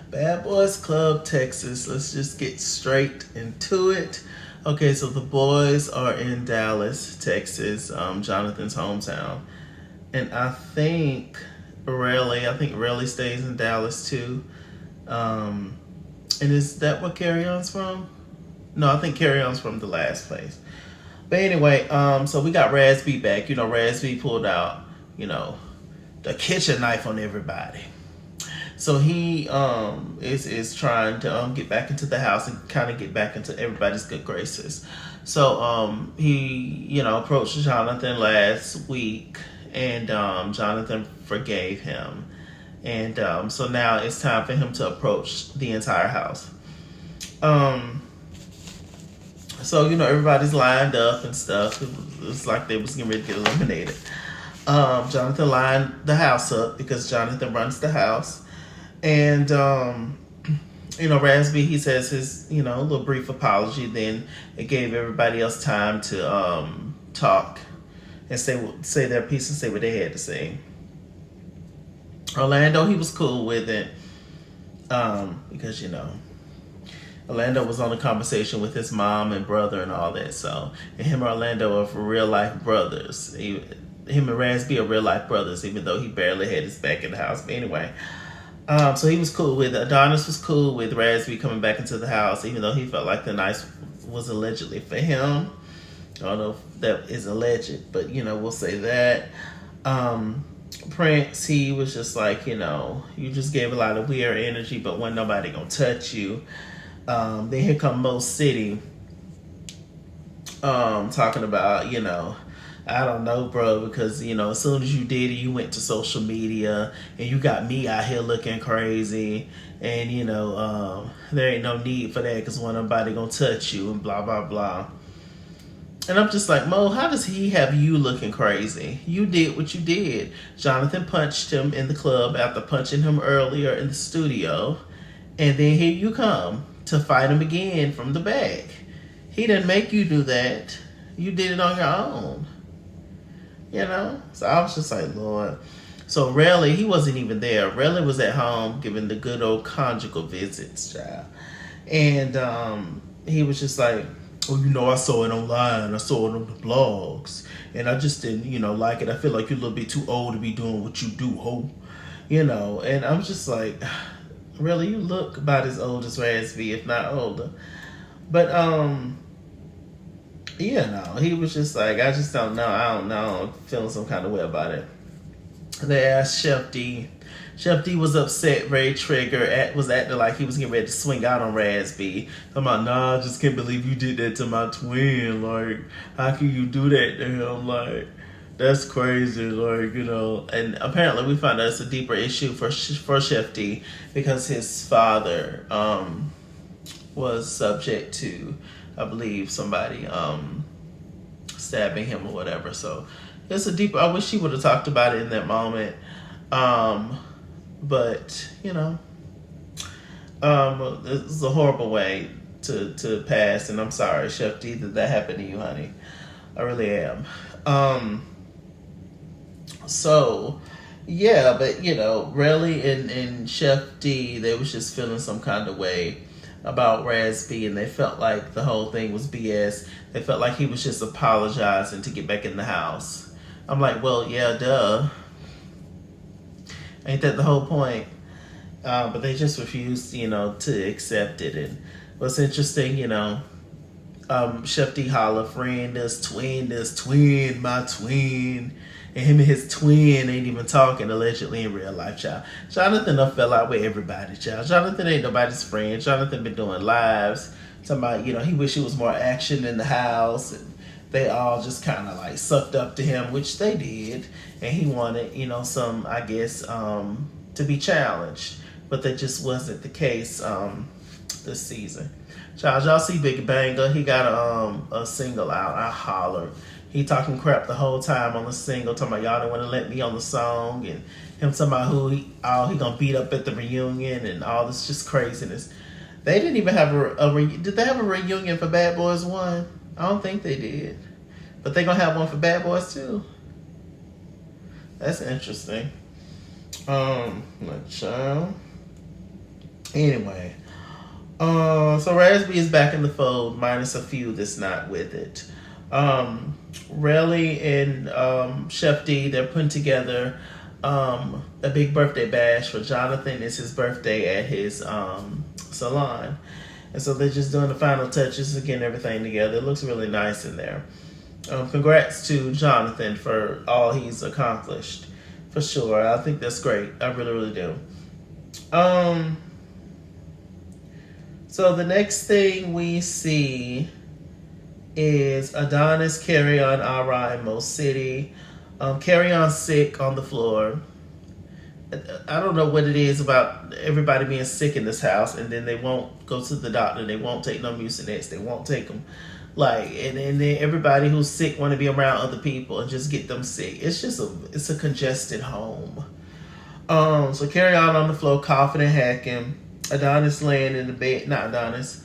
Bad Boys Club, Texas. Let's just get straight into it. Okay, so the boys are in Dallas, Texas, Jonathan's hometown. And I think Rayleigh stays in Dallas too. Um, and is that what Kerrion's from? No, I think Kerrion's from the last place. But anyway, so we got Razby back. Razby pulled out, you know, the kitchen knife on everybody. So he is trying to get back into the house and kind of get back into everybody's good graces. So he approached Jonathan last week, and Jonathan forgave him, and so now it's time for him to approach the entire house. Um, so everybody's lined up and stuff. It was like they was getting ready to get eliminated. Jonathan lined the house up because Jonathan runs the house. And Rasby, he says his little brief apology. Then it gave everybody else time to talk and say their piece and say what they had to say. Orlando, he was cool with it because Orlando was on a conversation with his mom and brother and all that. So and him and Orlando are for real life brothers. Him and Rasby are real life brothers, even though he barely had his back in the house. But anyway. So he was cool with it. Adonis was cool with Razby coming back into the house, even though he felt like the knife was allegedly for him. I don't know if that is alleged, but we'll say that. Prince, he was just like, you just gave a lot of weird energy, but wasn't nobody gonna touch you. Then here come Mo City, talking about, I don't know, bro, because, as soon as you did it, you went to social media and you got me out here looking crazy. And, there ain't no need for that because one nobody gonna touch you and blah, blah, blah. And I'm just like, Mo, how does he have you looking crazy? You did what you did. Jonathan punched him in the club after punching him earlier in the studio. And then here you come to fight him again from the back. He didn't make you do that. You did it on your own. So I was just like, Lord. So Rayleigh, he wasn't even there. Rayleigh was at home giving the good old conjugal visits, child. And he was just like, I saw it online. I saw it on the blogs. And I just didn't, like it. I feel like you're a little bit too old to be doing what you do, ho. And I'm just like, really, you look about as old as Razby, if not older. But, he was just like, I just don't know. I don't know. I'm feeling some kind of way about it. They asked Chef D. Chef D was upset, very triggered, was acting like he was getting ready to swing out on Razby. I'm like, nah, I just can't believe you did that to my twin. Like, how can you do that to him? Like, that's crazy. Like, And apparently we found out it's a deeper issue for Chef D because his father was subject to, I believe, somebody stabbing him or whatever. So it's a deeper. I wish he would have talked about it in that moment. But it's a horrible way to pass, and I'm sorry, Chef D, that happened to you, honey. I really am. So yeah, but Rayleigh and Chef D, they was just feeling some kind of way about Razby, and they felt like the whole thing was BS. They felt like he was just apologizing to get back in the house. I'm like, well, yeah, duh. Ain't that the whole point? But they just refused, to accept it. And what's interesting, Chef D holla, friend, this twin, my twin. And him and his twin ain't even talking allegedly in real life, child. Jonathan done fell out with everybody, child. Jonathan ain't nobody's friend. Jonathan been doing lives. Talking about, he wish it was more action in the house. And they all just kind of like sucked up to him, which they did. And he wanted, some, I guess, to be challenged. But that just wasn't the case this season. Child, y'all see Big Banger? He got a single out. I hollered. He talking crap the whole time on the single, talking about y'all don't want to let me on the song, and him talking about who he gonna beat up at the reunion and all this just craziness. They didn't even have did they have a reunion for Bad Boys 1? I don't think they did. But they gonna have one for Bad Boys 2. That's interesting. Child. Anyway, so Rasby is back in the fold, minus a few that's not with it. Relly and Chef D, they're putting together a big birthday bash for Jonathan. It's his birthday at his salon. And so they're just doing the final touches to getting everything together. It looks really nice in there. Congrats to Jonathan for all he's accomplished. For sure. I think that's great. I really, really do. So the next thing we see is Adonis, Kerrion, Ara, and Mo City. Kerrion's sick on the floor. I don't know what it is about everybody being sick in this house, and then they won't go to the doctor. They won't take no Mucinex. They won't take them. And then everybody who's sick want to be around other people and just get them sick. It's just it's a congested home. So Kerrion on the floor, coughing and hacking. Adonis laying in the bed. Not Adonis.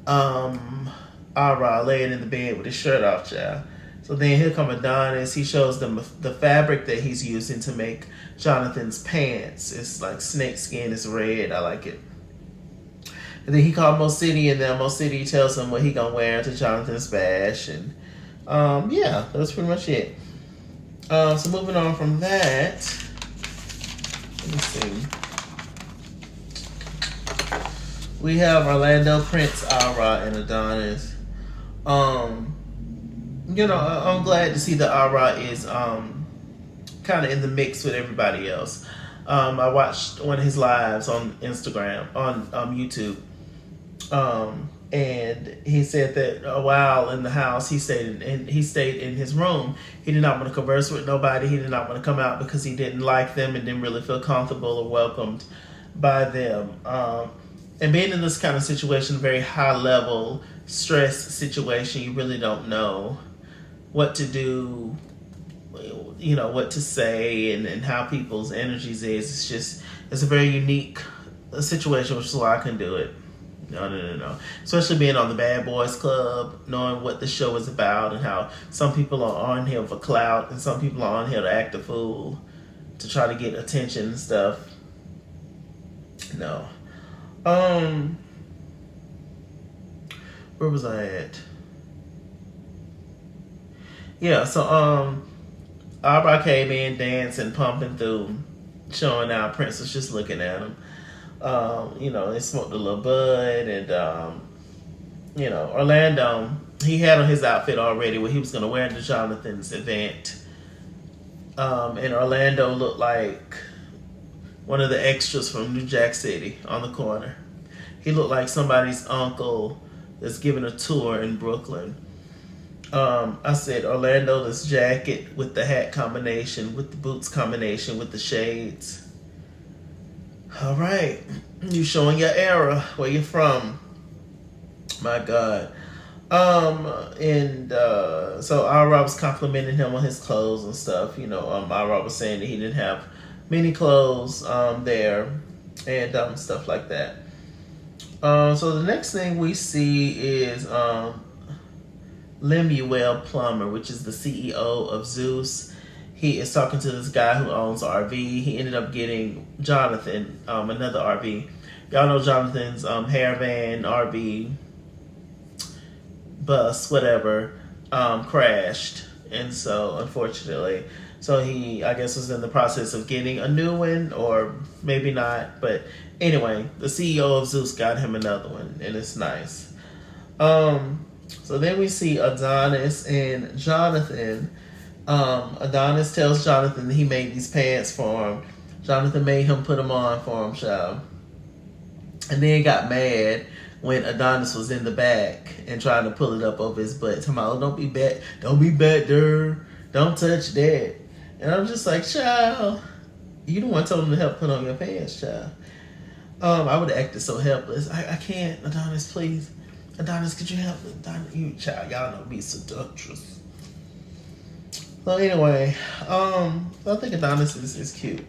Ara laying in the bed with his shirt off, child. So then here come Adonis. He shows them the fabric that he's using to make Jonathan's pants. It's like snake skin. It's red. I like it. And then he called Mo City, and then Mo City tells him what he gonna wear to Jonathan's bash. And yeah, that's pretty much it. So moving on from that, let me see. We have Orlando, Prince, Ara, and Adonis. You know, I'm glad to see that Ara is kind of in the mix with everybody else. I watched one of his lives on Instagram, on YouTube, and he said that a while in the house, he stayed in his room. He did not want to converse with nobody. He did not want to come out because he didn't like them and didn't really feel comfortable or welcomed by them. And being in this kind of situation, very high level stress situation, you really don't know what to do, you know, what to say, and how people's energies is. It's a very unique situation, which is why I can do it. No. Especially being on the Bad Boys Club, knowing what the show is about and how some people are on here for clout and some people are on here to act a fool, to try to get attention and stuff. No. Where was I at? Yeah, so Arbra came in dancing, pumping through, showing out. Prince was just looking at him. You know, they smoked a little bud, and you know, Orlando, he had on his outfit already, what he was gonna wear to Jonathan's event. And Orlando looked like one of the extras from New Jack City on the corner. He looked like somebody's uncle that's giving a tour in Brooklyn. I said Orlando, this jacket with the hat combination, with the boots combination, with the shades. All right, you showing your era, where you're from. My God. So Ara was complimenting him on his clothes and stuff. You know, Ara was saying that he didn't have many clothes there, and stuff like that. So the next thing we see is Lemuel Plummer, which is the CEO of Zeus. He is talking to this guy who owns RV. He ended up getting Jonathan another RV. Y'all know Jonathan's Haravan RV bus, whatever, crashed. And so, unfortunately, so he, I guess, was in the process of getting a new one, or maybe not. But anyway, the CEO of Zeus got him another one, and it's nice. So then we see Adonis and Jonathan. Adonis tells Jonathan that he made these pants for him. Jonathan made him put them on for him, child. And then got mad when Adonis was in the back and trying to pull it up over his butt. Talking about, oh, don't be back there. Don't touch that. And I'm just like, child, you the one told him to help put on your pants, child. I would have acted so helpless. I can't, Adonis, please. Adonis, could you help? Adonis, you, child, y'all know me, seductress. So anyway, I think Adonis is cute.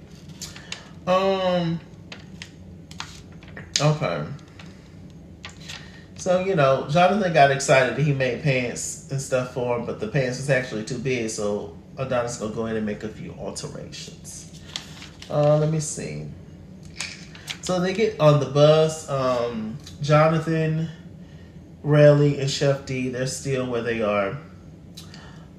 Okay. So, you know, Jonathan got excited that he made pants and stuff for him, but the pants was actually too big, so Adonis gonna go in and make a few alterations. Let me see. So they get on the bus. Jonathan, Rayleigh, and Chef D, they're still where they are.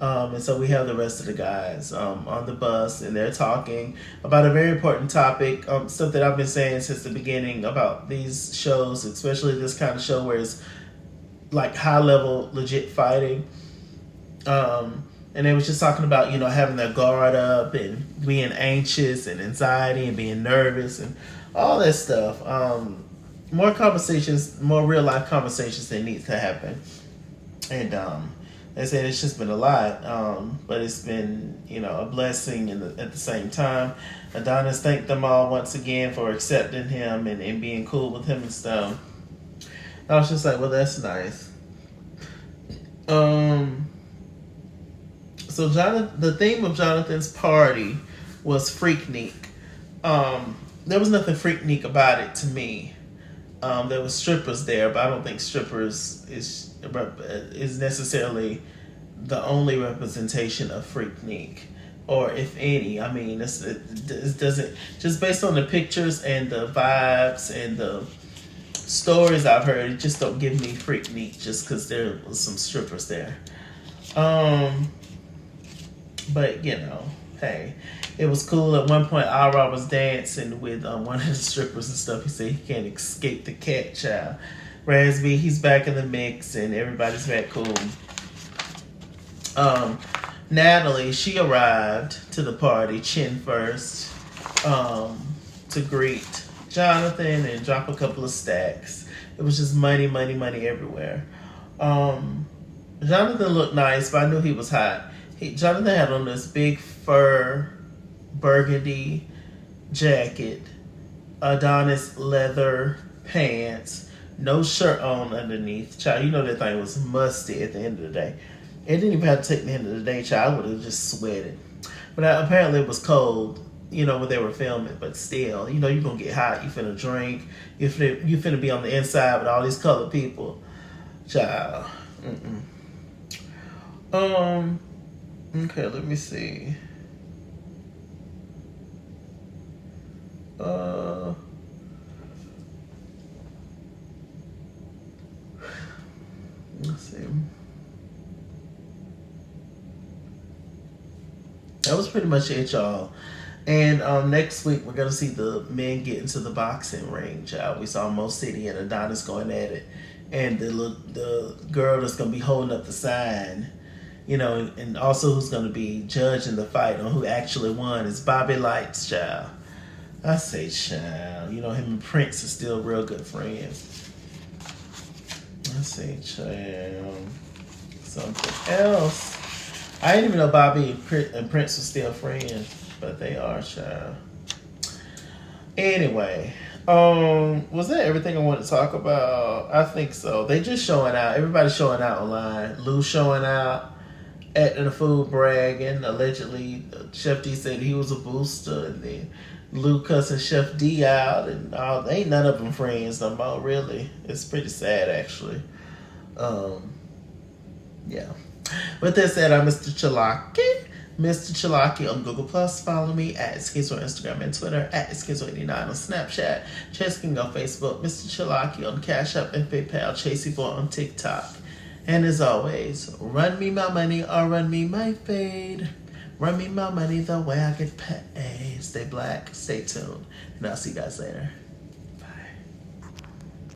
And so we have the rest of the guys on the bus, and they're talking about a very important topic, stuff that I've been saying since the beginning about these shows, especially this kind of show where it's like high level legit fighting. And they was just talking about, having their guard up and being anxious and anxiety and being nervous and all that stuff. More conversations, more real life conversations that need to happen. And they said it's just been a lot, but it's been, a blessing at the same time. Adonis thanked them all once again for accepting him and being cool with him and stuff. I was just like, well, that's nice. So the theme of Jonathan's party was Freeennn. There was nothing Freeennn about it to me. There was strippers there, but I don't think strippers is necessarily the only representation of Freeennn, or if any. I mean, it doesn't, just based on the pictures and the vibes and the stories I've heard, it just don't give me Freeennn just because there was some strippers there. But hey, it was cool. At one point, Ara was dancing with one of the strippers and stuff. He said he can't escape the cat child. Rasby, he's back in the mix, and everybody's back cool. Natalie, she arrived to the party chin first to greet Jonathan and drop a couple of stacks. It was just money, money, money everywhere. Jonathan looked nice, but I knew he was hot. Jonathan had on this big fur burgundy jacket, Adonis leather pants, no shirt on underneath. Child, that thing was musty at the end of the day. It didn't even have to take the end of the day, child. I would have just sweated. But apparently it was cold, when they were filming. But still, you're going to get hot. You finna drink. You finna be on the inside with all these colored people. Child. Okay, let me see. Let's see. That was pretty much it, y'all. And next week, we're going to see the men get into the boxing ring, child. We saw Mo City and Adonis going at it. And the girl that's going to be holding up the sign, and also who's going to be judging the fight on who actually won is Bobby Lights, child. I say, child. Him and Prince are still real good friends. I say, child. Something else. I didn't even know Bobby and Prince were still friends, but they are, child. Anyway, was that everything I wanted to talk about? I think so. They just showing out. Everybody's showing out online. Lou showing out, acting a fool, bragging. Allegedly, Chef D said he was a booster, and then Lou cussing Chef D out, and ain't none of them friends no more, really. It's pretty sad, actually. Yeah. With that said, I'm MrChalaki. MrChalaki on Google+. Follow me at Schizo on Instagram and Twitter, at Schizo89 on Snapchat. Chase King on Facebook, MrChalaki on Cash App and PayPal, Chasey4 on TikTok. And as always, run me my money or run me my fade. Run me my money the way I get paid. Stay black, stay tuned, and I'll see you guys later.